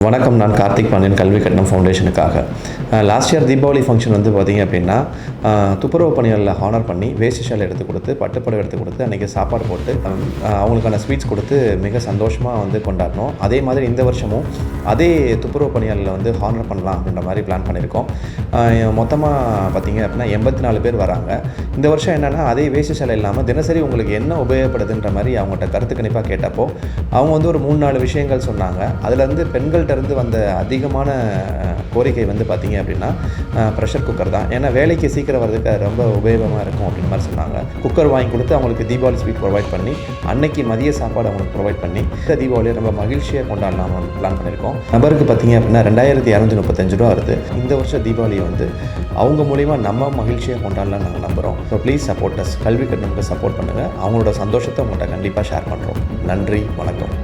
வணக்கம். நான் கார்த்திக் பாண்டியன், கல்வி கட்டணம் ஃபவுண்டேஷனுக்காக. லாஸ்ட் இயர் தீபாவளி ஃபங்க்ஷன் வந்து பார்த்திங்க அப்படின்னா, துப்புரவு பணியாளர்களை ஹானர் பண்ணி வேஷ்டி ஷால் எடுத்து கொடுத்து, பட்டுப்புடவை எடுத்து கொடுத்து, அன்றைக்கி சாப்பாடு போட்டு அவங்களுக்கான ஸ்வீட்ஸ் கொடுத்து மிக சந்தோஷமாக வந்து கொண்டாடினோம். அதே மாதிரி இந்த வருஷமும் அதே துப்புரவு பணியாளர்களை வந்து ஹானர் பண்ணலாம் அப்படின்ற மாதிரி பிளான் பண்ணியிருக்கோம். மொத்தமாக பார்த்திங்க அப்படின்னா 84 பேர் வராங்க. இந்த வருஷம் என்னென்னா, அதே வேஷ்டி ஷால் இல்லாமல் தினசரி உங்களுக்கு என்ன உபயோகப்படுதுன்ற மாதிரி அவங்கள்ட்ட கருத்து கணிப்பாக கேட்டப்போ அவங்க வந்து ஒரு 3-4 விஷயங்கள் சொன்னாங்க. அதுலேருந்து பெண்கள்கிட்ட இருந்து வந்த அதிகமான கோரிக்கை வந்து பார்த்திங்க அப்படின்னா ப்ரெஷர் குக்கர் தான். ஏன்னா வேலைக்கு சீக்கிரம் வர்றதுக்கு ரொம்ப உபயோகமாக இருக்கும் அப்படின்ற மாதிரி சொன்னாங்க. குக்கர் வாங்கி கொடுத்து அவங்களுக்கு தீபாவளி ஸ்வீட் ப்ரொவைட் பண்ணி அன்னைக்கு மதிய சாப்பாடு அவங்களுக்கு ப்ரொவைட் பண்ணி இந்த தீபாவளியை ரொம்ப மகிழ்ச்சியாக கொண்டாடலாம் பிளான் பண்ணியிருக்கோம். நபருக்கு பார்த்திங்க அப்படின்னா 2235 ரூபா வருது. இந்த வருஷம் தீபாவளியை வந்து அவங்க மூலிமா நம்ம மகிழ்ச்சியாக கொண்டாடலாம் நாங்கள் நம்புகிறோம். So please support us. கல்வி கட்டணமுக்கு சப்போர்ட் பண்ணுங்கள். அவங்களோட சந்தோஷத்தை உங்கள்கிட்ட கண்டிப்பாக ஷேர் பண்ணுறோம். நன்றி, வணக்கம்.